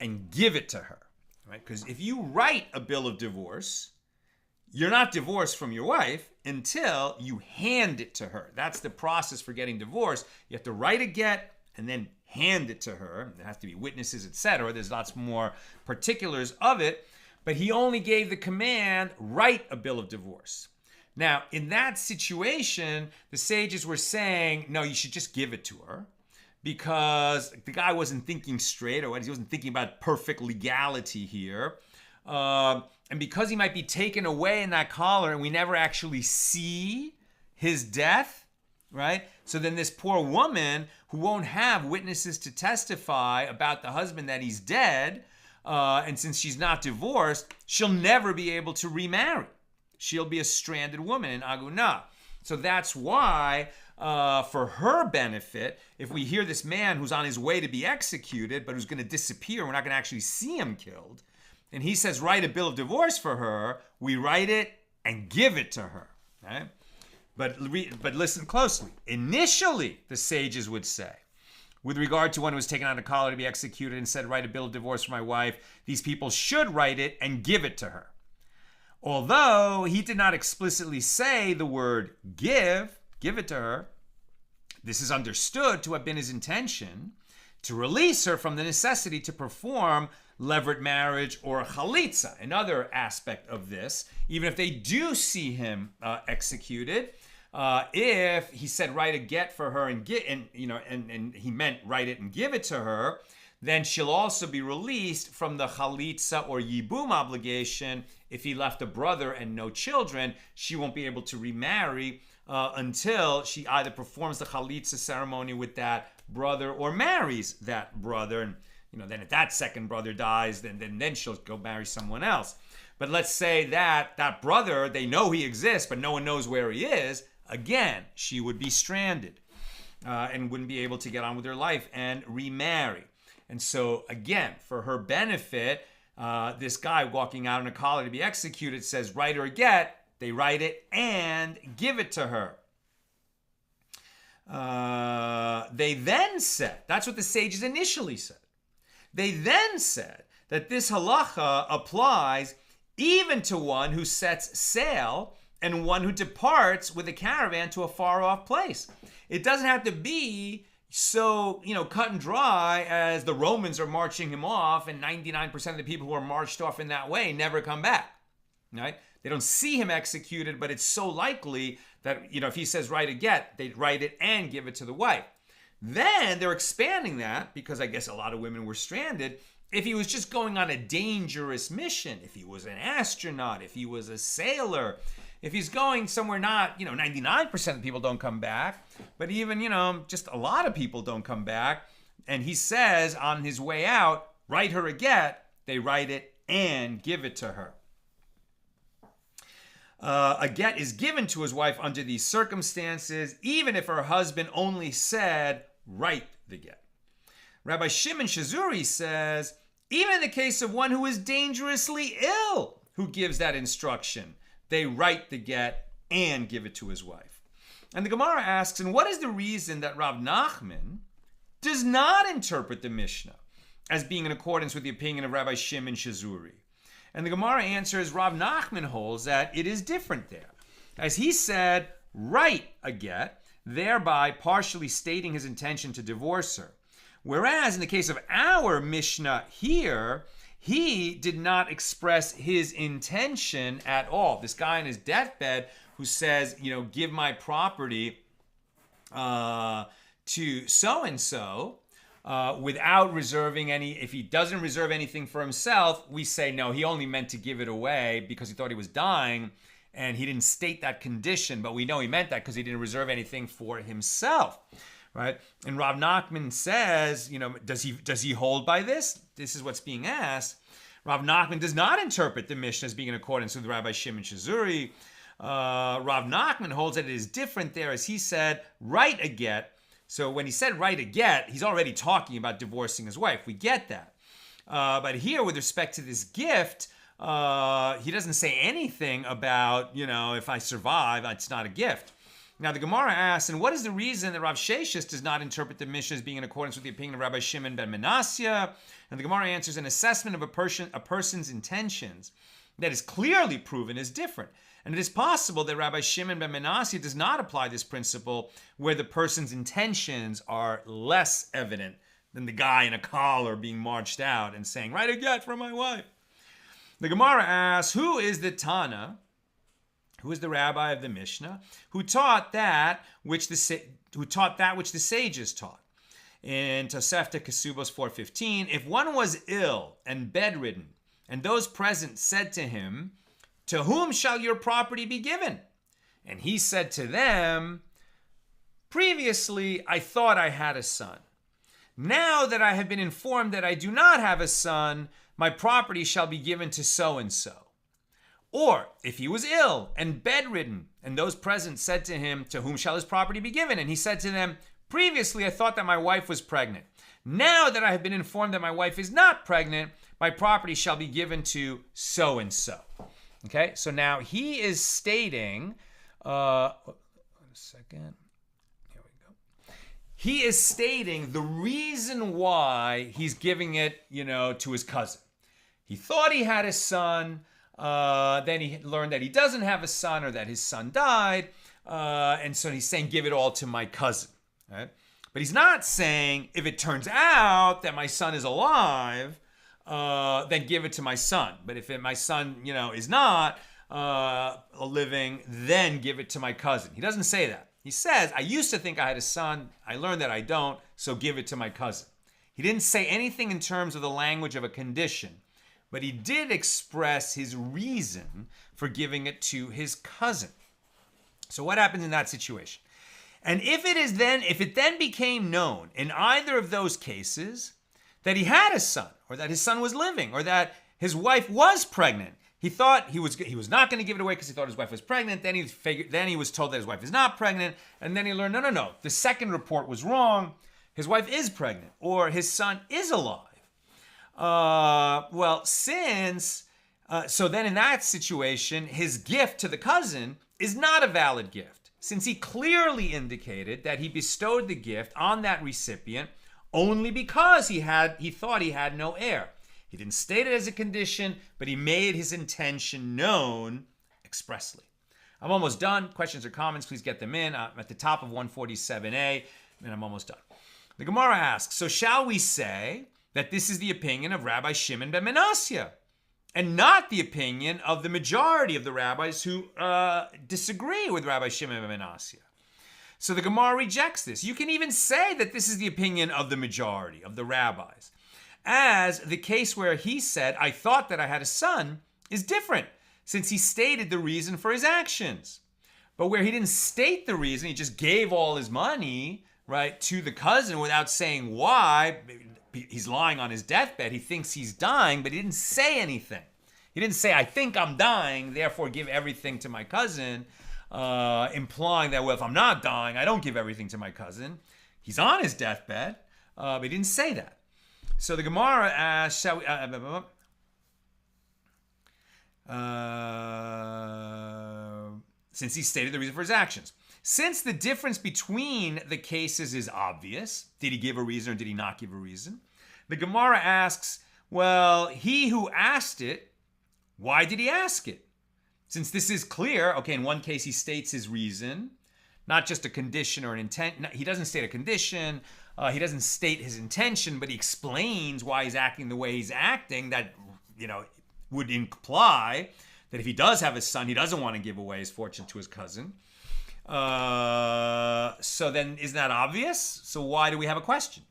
and give it to her, right? Because if you write a bill of divorce, you're not divorced from your wife until you hand it to her. That's the process for getting divorced. You have to write a get and then hand it to her. There has to be witnesses, etc. There's lots more particulars of it, but he only gave the command, write a bill of divorce. Now, in that situation, the sages were saying, no, you should just give it to her because the guy wasn't thinking straight, or he wasn't thinking about perfect legality here. And because he might be taken away in that collar and we never actually see his death, right? So then this poor woman who won't have witnesses to testify about the husband that he's dead, and since she's not divorced, she'll never be able to remarry. She'll be a stranded woman in Agunah. So that's why, for her benefit, if we hear this man who's on his way to be executed, but who's going to disappear, we're not going to actually see him killed, and he says, write a bill of divorce for her, we write it and give it to her. Right? But listen closely. Initially, the sages would say, with regard to one who was taken out of a collar to be executed and said, write a bill of divorce for my wife, these people should write it and give it to her. Although he did not explicitly say the word give it to her, this is understood to have been his intention to release her from the necessity to perform levirate marriage or chalitza, another aspect of this. Even if they do see him executed, if he said write a get for her and he meant write it and give it to her, then she'll also be released from the chalitza or yibum obligation. If he left a brother and no children, she won't be able to remarry until she either performs the chalitza ceremony with that brother or marries that brother. And then if that second brother dies, then she'll go marry someone else. But let's say that brother, they know he exists, but no one knows where he is. Again, she would be stranded and wouldn't be able to get on with her life and remarry. And so, again, for her benefit, this guy walking out in a collar to be executed says, write her a get. They write it and give it to her. They then said, that's what the sages initially said. They then said that this halacha applies even to one who sets sail and one who departs with a caravan to a far-off place. It doesn't have to be so, cut and dry as the Romans are marching him off, and 99% of the people who are marched off in that way never come back, right? They don't see him executed, but it's so likely that, if he says write a get, they'd write it and give it to the wife. Then they're expanding that, because I guess a lot of women were stranded, if he was just going on a dangerous mission, if he was an astronaut, if he was a sailor, if he's going somewhere not, 99% of people don't come back, but even, just a lot of people don't come back, and he says on his way out, write her a get, they write it and give it to her. a get is given to his wife under these circumstances, even if her husband only said, write the get. Rabbi Shimon Shazuri says, even in the case of one who is dangerously ill, who gives that instruction, they write the get and give it to his wife. And the Gemara asks, and what is the reason that Rav Nachman does not interpret the Mishnah as being in accordance with the opinion of Rabbi Shimon Shazuri? And the Gemara answers, Rav Nachman holds that it is different there. As he said, write a get, thereby partially stating his intention to divorce her. Whereas in the case of our Mishnah here, he did not express his intention at all. This guy on his deathbed who says, give my property to so-and-so, without reserving any, if he doesn't reserve anything for himself, we say, no, he only meant to give it away because he thought he was dying, and he didn't state that condition, but we know he meant that because he didn't reserve anything for himself, right? And Rav Nachman says, does he hold by this? This is what's being asked. Rav Nachman does not interpret the Mishnah as being in accordance with Rabbi Shimon Shazuri. Rav Nachman holds that it is different there, as he said, write a get. So when he said write a get, he's already talking about divorcing his wife. We get that. But here, with respect to this gift, he doesn't say anything about, if I survive, it's not a gift. Now, the Gemara asks, and what is the reason that Rav Sheshis does not interpret the Mishnah as being in accordance with the opinion of Rabbi Shimon ben Manasseh? And the Gemara answers, an assessment of a person's intentions that is clearly proven is different. And it is possible that Rabbi Shimon ben Manasseh does not apply this principle where the person's intentions are less evident than the guy in a collar being marched out and saying, write a get for my wife. The Gemara asks, who is the Tana, who is the rabbi of the Mishnah, who taught that which the sages taught? In Tosefta Kesubos 4:15, if one was ill and bedridden, and those present said to him, to whom shall your property be given? And he said to them, previously I thought I had a son. Now that I have been informed that I do not have a son, my property shall be given to so-and-so. Or if he was ill and bedridden, and those present said to him, to whom shall his property be given? And he said to them, previously I thought that my wife was pregnant. Now that I have been informed that my wife is not pregnant, my property shall be given to so-and-so. Okay, so now he is stating, He is stating the reason why he's giving it, to his cousin. He thought he had a son, then he learned that he doesn't have a son or that his son died, and so he's saying, give it all to my cousin, right? But he's not saying, if it turns out that my son is alive, then give it to my son. But if my son, is not living, then give it to my cousin. He doesn't say that. He says, I used to think I had a son. I learned that I don't, so give it to my cousin. He didn't say anything in terms of the language of a condition, but he did express his reason for giving it to his cousin. So what happens in that situation? And if it then became known in either of those cases that he had a son, or that his son was living, or that his wife was pregnant, he thought he was not going to give it away because he thought his wife was pregnant. Then he was told that his wife is not pregnant, and then he learned, no. The second report was wrong. His wife is pregnant, or his son is alive. So then in that situation, his gift to the cousin is not a valid gift, since he clearly indicated that he bestowed the gift on that recipient only because he thought he had no heir. He didn't state it as a condition, but he made his intention known expressly. I'm almost done. Questions or comments, please get them in. I'm at the top of 147a, and I'm almost done. The Gemara asks, so shall we say that this is the opinion of Rabbi Shimon ben Manasseh, and not the opinion of the majority of the rabbis who disagree with Rabbi Shimon ben Manasseh? So the Gemara rejects this. You can even say that this is the opinion of the majority of the rabbis, as the case where he said, I thought that I had a son, is different, since he stated the reason for his actions. But where he didn't state the reason, he just gave all his money, right, to the cousin without saying why. He's lying on his deathbed. He thinks he's dying, but he didn't say anything. He didn't say, I think I'm dying, therefore give everything to my cousin, implying that, well, if I'm not dying, I don't give everything to my cousin. He's on his deathbed, but he didn't say that. So the Gemara asks, since he stated the reason for his actions. Since the difference between the cases is obvious, did he give a reason or did he not give a reason? The Gemara asks, well, he who asked it, why did he ask it? Since this is clear, okay, in one case he states his reason, not just a condition or an intent. He doesn't state a condition, he doesn't state his intention, but he explains why he's acting the way he's acting. That, would imply that if he does have a son, he doesn't want to give away his fortune to his cousin. So then, isn't that obvious? So why do we have a question?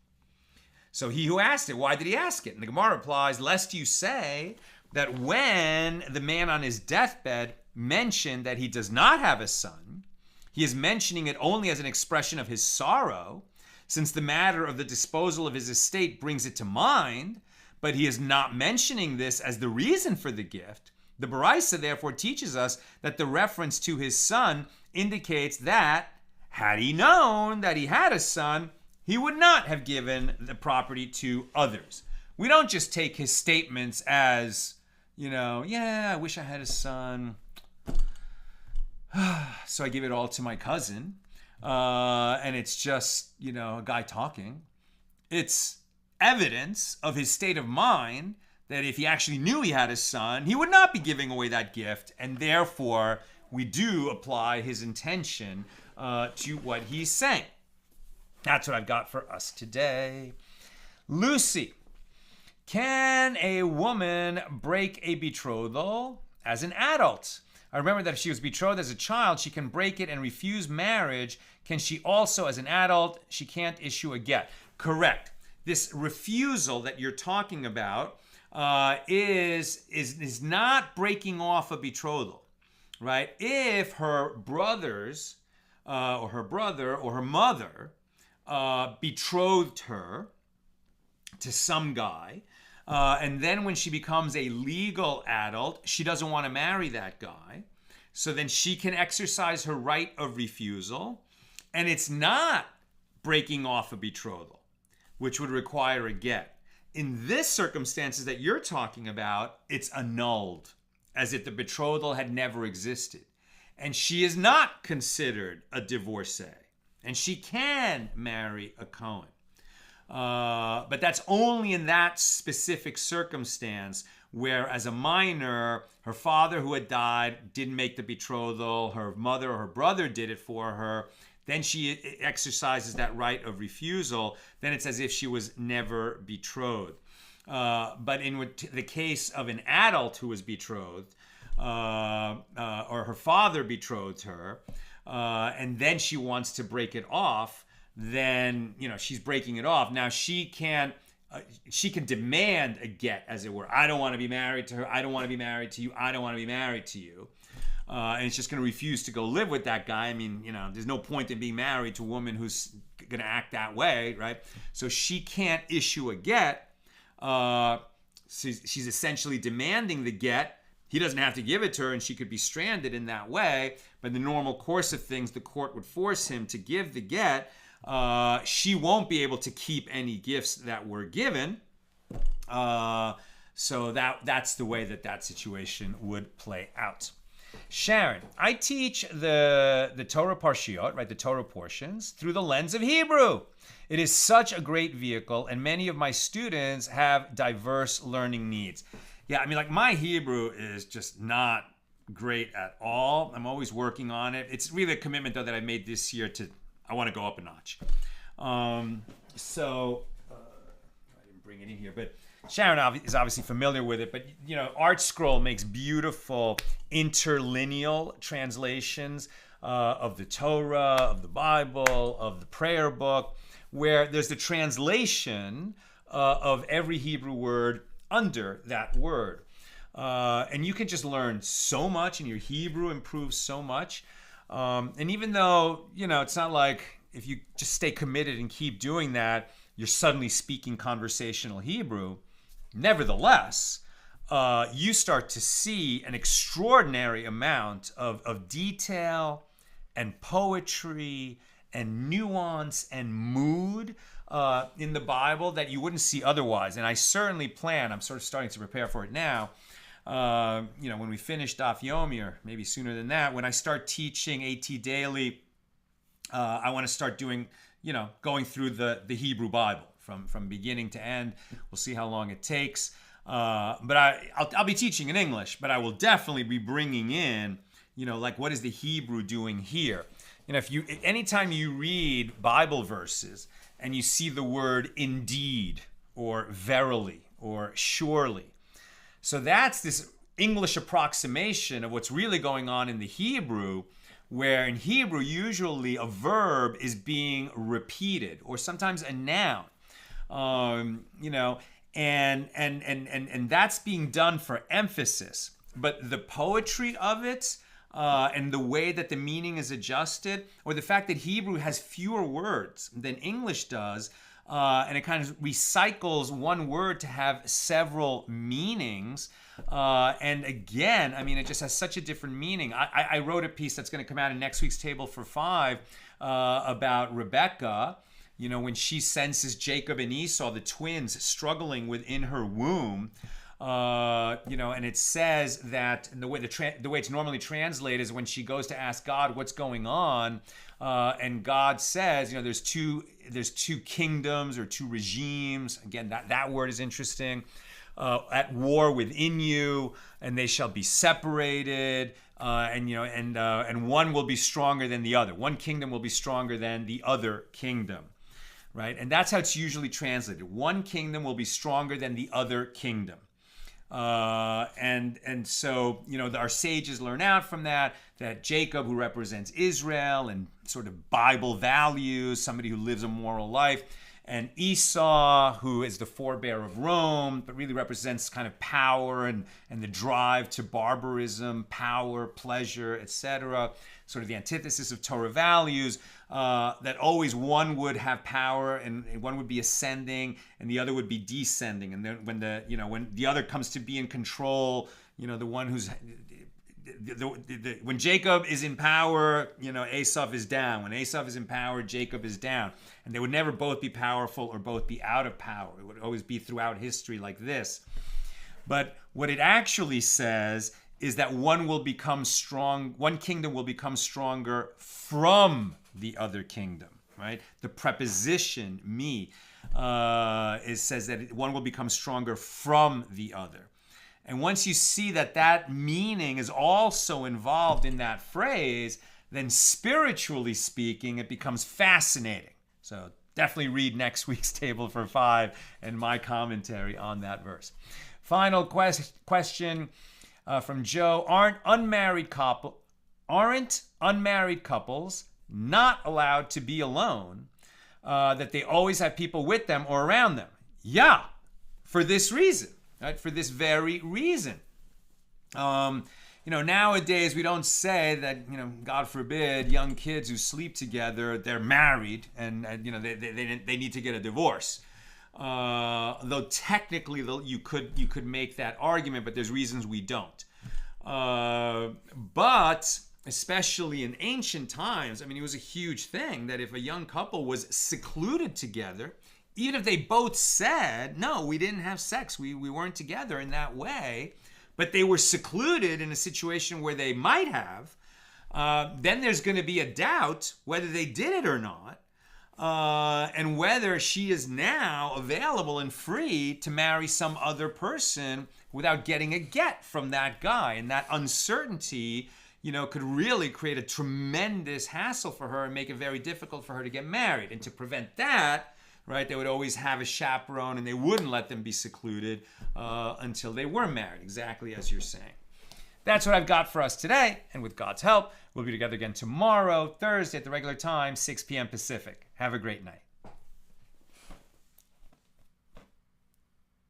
So he who asked it, why did he ask it? And the Gemara replies, lest you say that when the man on his deathbed mentioned that he does not have a son, he is mentioning it only as an expression of his sorrow, since the matter of the disposal of his estate brings it to mind, but he is not mentioning this as the reason for the gift. The Baraisa therefore teaches us that the reference to his son indicates that, had he known that he had a son, he would not have given the property to others. We don't just take his statements as, yeah, I wish I had a son, so I give it all to my cousin, and it's just, a guy talking. It's evidence of his state of mind that if he actually knew he had a son, he would not be giving away that gift, and therefore we do apply his intention to what he's saying. That's what I've got for us today. Lucy, can a woman break a betrothal as an adult? I remember that if she was betrothed as a child, she can break it and refuse marriage. Can she also, as an adult, she can't issue a get? Correct. This refusal that you're talking about is not breaking off a betrothal, right? If her brothers or her brother or her mother betrothed her to some guy, and then when she becomes a legal adult, she doesn't want to marry that guy, so then she can exercise her right of refusal, and it's not breaking off a betrothal, which would require a get. In this circumstances that you're talking about, it's annulled, as if the betrothal had never existed. And she is not considered a divorcee, and she can marry a Cohen. But that's only in that specific circumstance where, as a minor, her father who had died didn't make the betrothal, her mother or her brother did it for her, then she exercises that right of refusal, then it's as if she was never betrothed. But in the case of an adult who was betrothed, or her father betrothed her, and then she wants to break it off, then she's breaking it off. Now she can demand a get, as it were. I don't want to be married to her. I don't want to be married to you. I don't want to be married to you. And it's just going to refuse to go live with that guy. I mean, there's no point in being married to a woman who's going to act that way, right? So she can't issue a get. She's essentially demanding the get. He doesn't have to give it to her, and she could be stranded in that way. But in the normal course of things, the court would force him to give the get. She won't be able to keep any gifts that were given. So that's the way that situation would play out. Sharon, I teach the Torah Parshiot, right, the Torah portions, through the lens of Hebrew. It is such a great vehicle, and many of my students have diverse learning needs. Yeah, I mean, like, my Hebrew is just not great at all. I'm always working on it. It's really a commitment, though, that I made this year I want to go up a notch. I didn't bring it in here, but Sharon is obviously familiar with it, but Art Scroll makes beautiful interlineal translations of the Torah, of the Bible, of the prayer book, where there's the translation of every Hebrew word under that word. And you can just learn so much, and your Hebrew improves so much. And even though, it's not like if you just stay committed and keep doing that, you're suddenly speaking conversational Hebrew. Nevertheless, you start to see an extraordinary amount of detail and poetry and nuance and mood in the Bible that you wouldn't see otherwise. And I certainly plan, I'm sort of starting to prepare for it now, when we finish Daf Yomi, or maybe sooner than that, when I start teaching AT Daily, I want to start doing, going through the Hebrew Bible from beginning to end. We'll see how long it takes. But I'll be teaching in English, but I will definitely be bringing in, like, what is the Hebrew doing here? Anytime you read Bible verses and you see the word indeed or verily or surely, so that's this English approximation of what's really going on in the Hebrew, where in Hebrew usually a verb is being repeated, or sometimes a noun, and that's being done for emphasis. But the poetry of it, and the way that the meaning is adjusted, or the fact that Hebrew has fewer words than English does, and it kind of recycles one word to have several meanings. And again, it just has such a different meaning. I wrote a piece that's going to come out in next week's Table for Five about Rebecca, when she senses Jacob and Esau, the twins, struggling within her womb. And it says that the way it's normally translated is when she goes to ask God what's going on, and God says, there's two kingdoms or two regimes. Again, that word is interesting. At war within you, and they shall be separated, and one will be stronger than the other. One kingdom will be stronger than the other kingdom, right? And that's how it's usually translated. One kingdom will be stronger than the other kingdom. And so, our sages learn out from that Jacob, who represents Israel and sort of Bible values, somebody who lives a moral life, and Esau, who is the forebear of Rome, but really represents kind of power and the drive to barbarism, power, pleasure, etc., sort of the antithesis of Torah values, that always one would have power and one would be ascending and the other would be descending. And then when the other comes to be in control, the one who's when Jacob is in power, Esau is down. When Esau is in power, Jacob is down. And they would never both be powerful or both be out of power. It would always be throughout history like this. But what it actually says is that one kingdom will become stronger from the other kingdom, right? The preposition me says that one will become stronger from the other. And once you see that meaning is also involved in that phrase, then spiritually speaking, it becomes fascinating. So definitely read next week's Table for Five and my commentary on that verse. Final question from Joe. Aren't unmarried couples not allowed to be alone, that they always have people with them or around them? Yeah, for this reason. Right, for this very reason. Nowadays we don't say that, God forbid, young kids who sleep together, they're married and they need to get a divorce. Though technically you could make that argument, but there's reasons we don't. But especially in ancient times, it was a huge thing that if a young couple was secluded together, even if they both said, no, we didn't have sex, we weren't together in that way, but they were secluded in a situation where they might have, then there's going to be a doubt whether they did it or not, and whether she is now available and free to marry some other person without getting a get from that guy. And that uncertainty, could really create a tremendous hassle for her and make it very difficult for her to get married. And to prevent that, right, they would always have a chaperone and they wouldn't let them be secluded until they were married, exactly as you're saying. That's what I've got for us today, and with God's help, we'll be together again tomorrow, Thursday at the regular time, 6 p.m. Pacific. Have a great night.